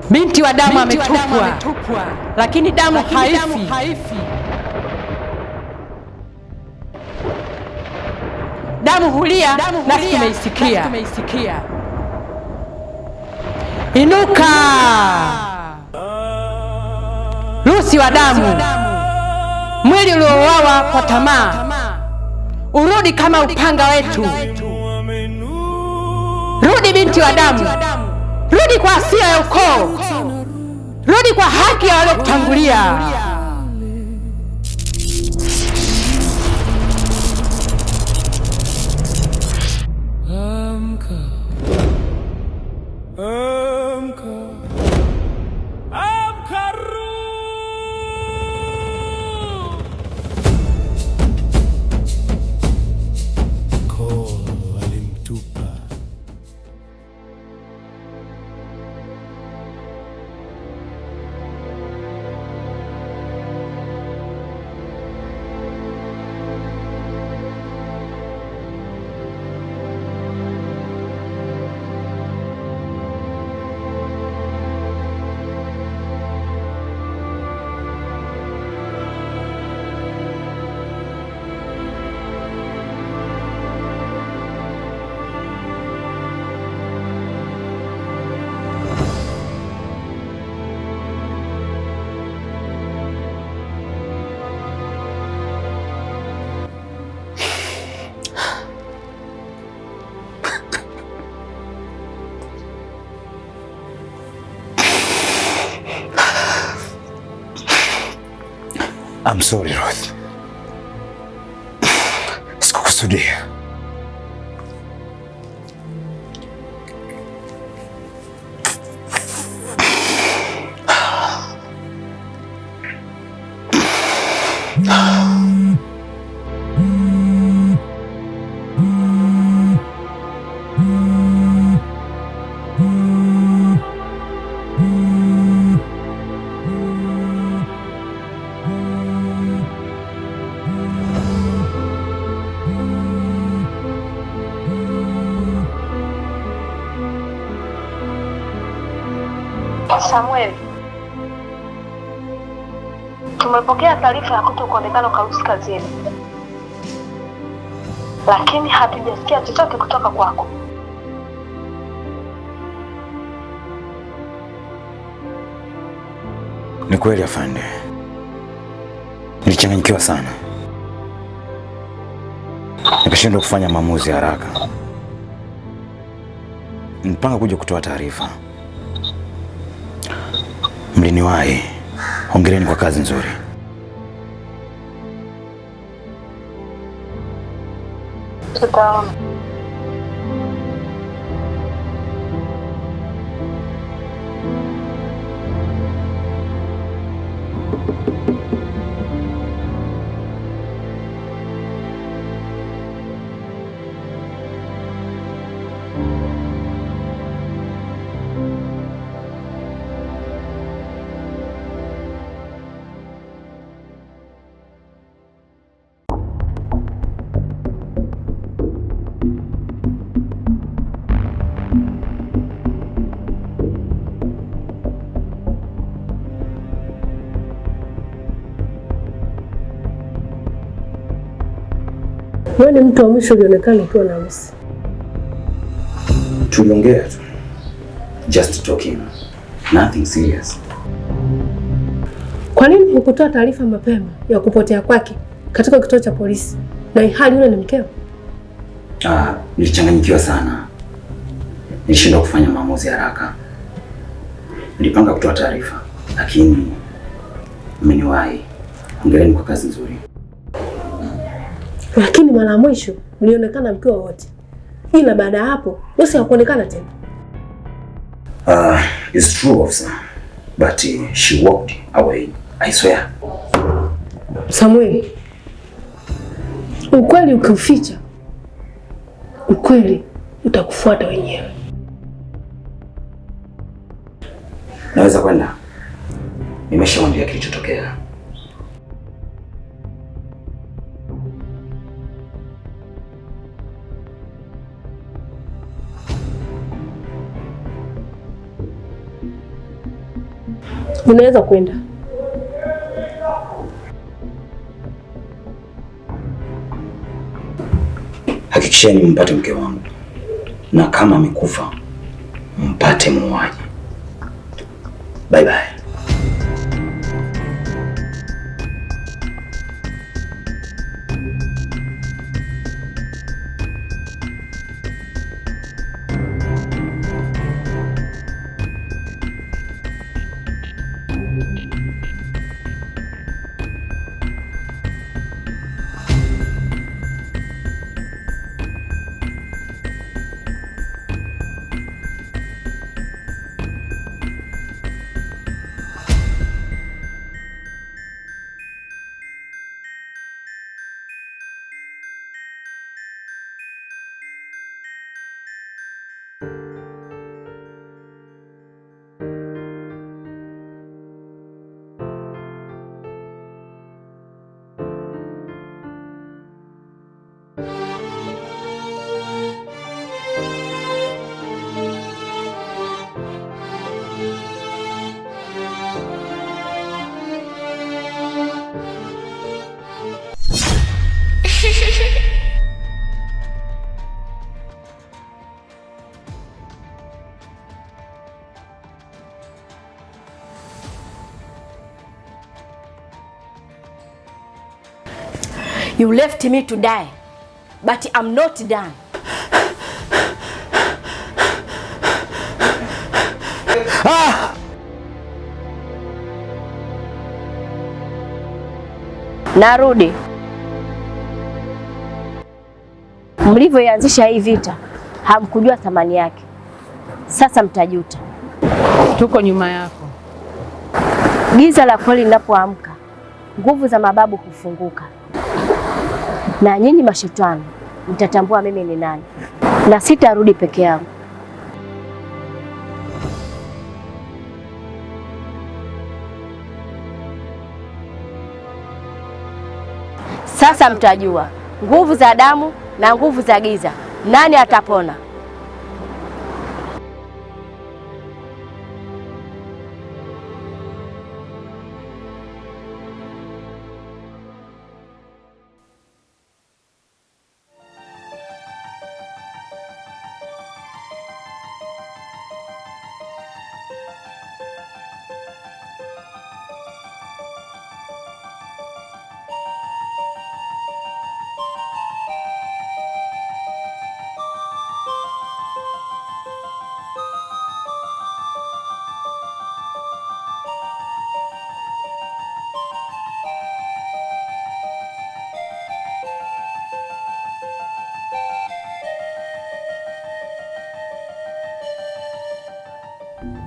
Binti wa damu ametupwa, lakini damu haifi. Damu hulia, nasi tumeisikia. Inuka, Lucy wa damu, mwili uliouawa kwa tamaa, urudi kama upanga wetu. Rudi binti wa damu, rudi kwa hasira ya ukoo, rudi kwa haki ya waliokutangulia. I'm sorry, Ruth. Sikukusudia. Samuel, tumepokea taarifa ya kutokuonekana kwa Lucy kazini, lakini hatujasikia chochote kutoka kwako. Ni kweli afande, nilichanganyikiwa sana, nikashindwa kufanya maamuzi haraka. Nilipanga kuja kutoa taarifa, mliniwahi. Hongereni kwa kazi nzuri. Tutaona. Wewe ni mtu wa mwisho ulionekana ukiwa na Lucy. Tuliongea tu. Just talking. Nothing serious. Kwa nini hukutoa taarifa mapema ya kupotea kwake katika kituo cha polisi na hali yule ni mkeo? Nilichanganyikiwa sana. Nilishindwa kufanya maamuzi haraka. Nilipanga kutoa taarifa, lakini mmeniwahi. Hongereni kwa kazi nzuri. Lakini mara mwisho mlionekana mkiwa wote, ila baada ya hapo Lucy hakuonekana tena. It's true officer, but she walked away, I swear. Samuel, ukweli ukiuficha, ukweli utakufuata wenyewe. Naweza kwenda? Nimeshaambia kilichotokea. Unaweza kwenda. Hakikisheni mpate mke wangu, na kama amekufa mpate muuaji. Bye bye. You left me to die, but I'm not done. Narudi. Mlivyoanzisha hii vita, hamkujua thamani yake. Sasa mtajuta. Tuko nyuma yako. Giza la kweli linapoamka, nguvu za mababu hufunguka. Na nyinyi mashetani mtatambua mimi ni nani, na sitarudi peke yangu. Sasa mtajua nguvu za damu na nguvu za giza. Nani atapona?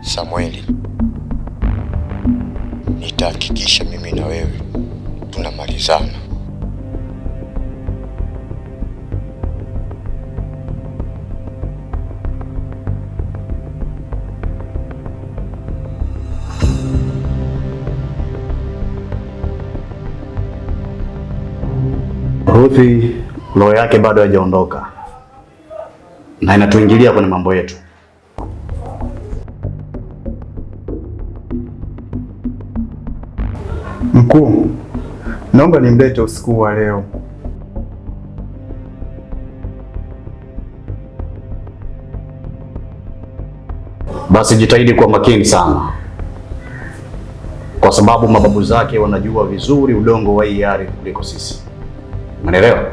Samueli, nitahakikisha mimi na wewe tunamalizana. Ruthi roho yake bado haijaondoka na inatuingilia kwenye mambo yetu. Mkuu, naomba nimlete usiku wa leo. Basi jitahidi kuwa makini sana, kwa sababu mababu zake wanajua vizuri udongo wa hii ardhi kuliko sisi. Umeelewa?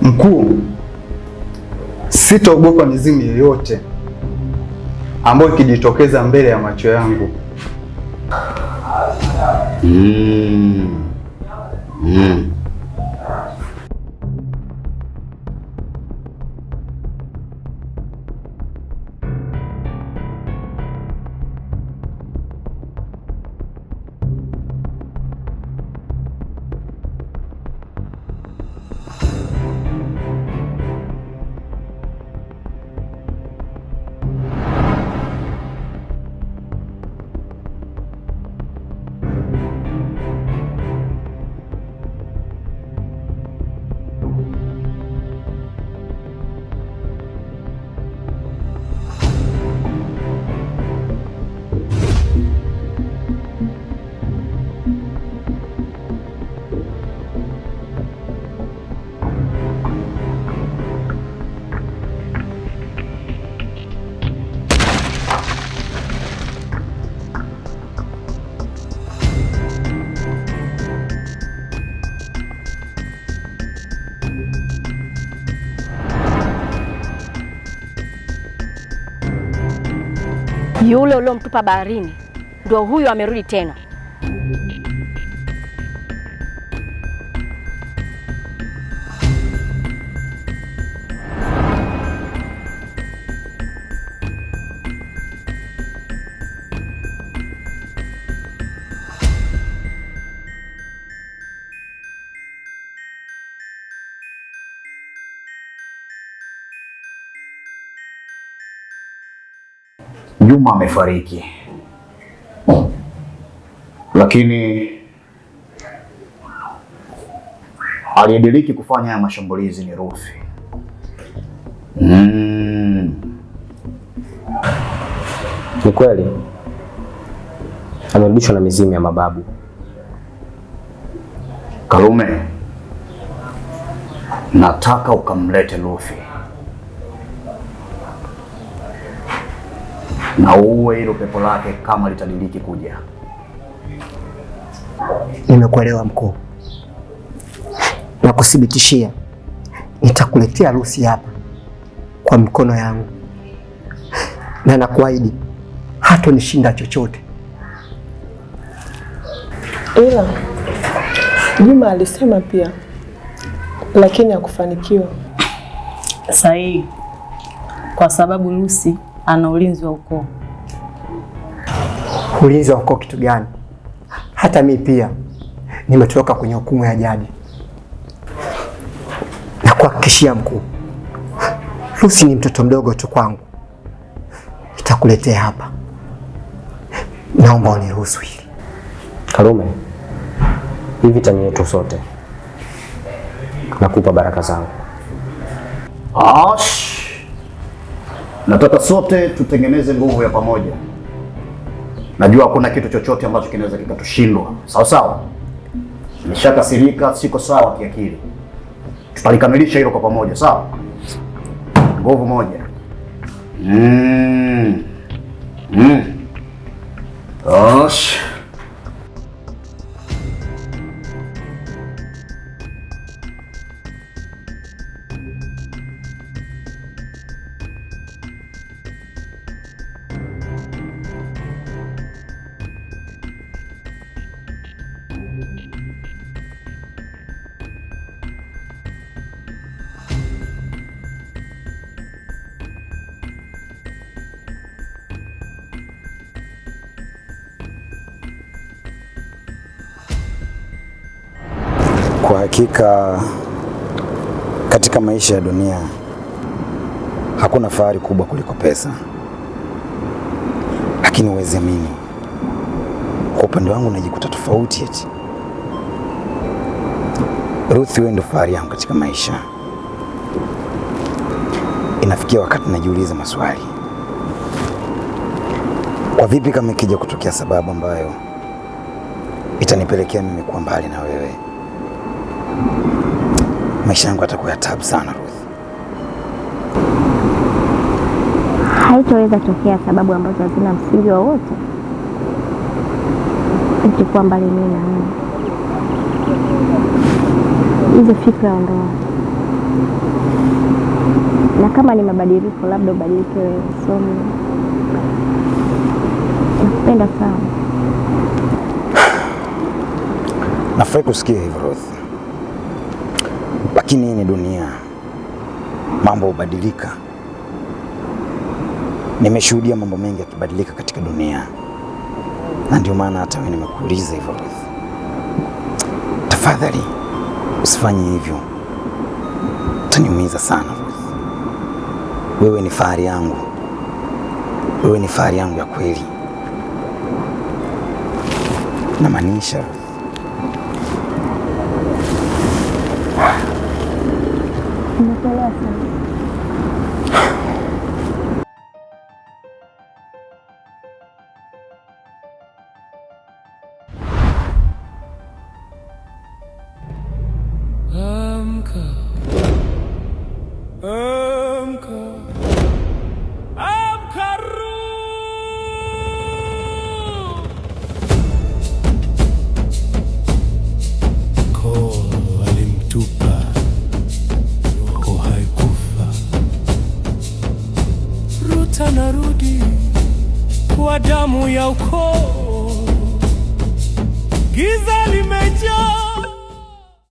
Mkuu, sitaogopa mizimu yoyote ambayo ikijitokeza mbele ya macho yangu. Yule uliomtupa baharini ndio huyo amerudi tena. Juma amefariki, lakini aliyediriki kufanya haya mashambulizi ni Ruthi. Ni kweli amerudishwa na mizimu ya mababu. Kalume, nataka ukamlete Ruthi na uwe hilo pepo lake kama litadiriki kuja. Nimekuelewa mkuu, na kuthibitishia nitakuletea Ruthi hapa kwa mikono yangu, na nakuahidi hatonishinda chochote. Ila Juma alisema pia, lakini hakufanikiwa. Sahihi, kwa sababu Ruthi ana ulinzi wa ukoo. Ulinzi wa ukoo kitu gani? Hata mimi pia nimetoka kwenye hukumu ya jadi. Na kuhakikishia mkuu, Ruthi ni mtoto mdogo tu kwangu. Nitakuletea hapa, naomba uniruhusu hili. Kalume, hii vita ni yetu sote. Nakupa baraka zangu. Nataka sote tutengeneze nguvu ya pamoja. Najua hakuna kitu chochote ambacho kinaweza kikatushindwa. Sawa sawa? Nimeshakasirika, siko sawa kiakili. Tutalikamilisha hilo kwa pamoja, sawa? Nguvu moja. Kwa hakika katika maisha ya dunia hakuna fahari kubwa kuliko pesa, lakini uweze amini, kwa upande wangu najikuta tofauti eti. Ruthi, wewe ndio fahari yangu katika maisha. Inafikia wakati najiuliza maswali. Kwa vipi kama ikija kutokea sababu ambayo itanipelekea mimi kuwa mbali na wewe? Maisha yangu yatakuwa ya taabu sana, Ruth. Haitoweza tokea sababu ambazo hazina msingi wowote. Nitakuwa mbali mimi na wewe. Hizo fikra ondoa. Na kama ni mabadiliko, labda ubadilike wewe. Nakupenda sana. Nafurahi kusikia hivyo, Ruth. Lakini hii ni dunia, mambo hubadilika. Nimeshuhudia mambo mengi yakibadilika katika dunia, na ndio maana hata wewe nimekuuliza hivyo, Ruth. Tafadhali usifanye hivyo, utaniumiza sana, Ruth. Wewe ni fahari yangu, wewe ni fahari yangu ya kweli, namaanisha. Nimekuelewa sana. wa damu ya ukoo.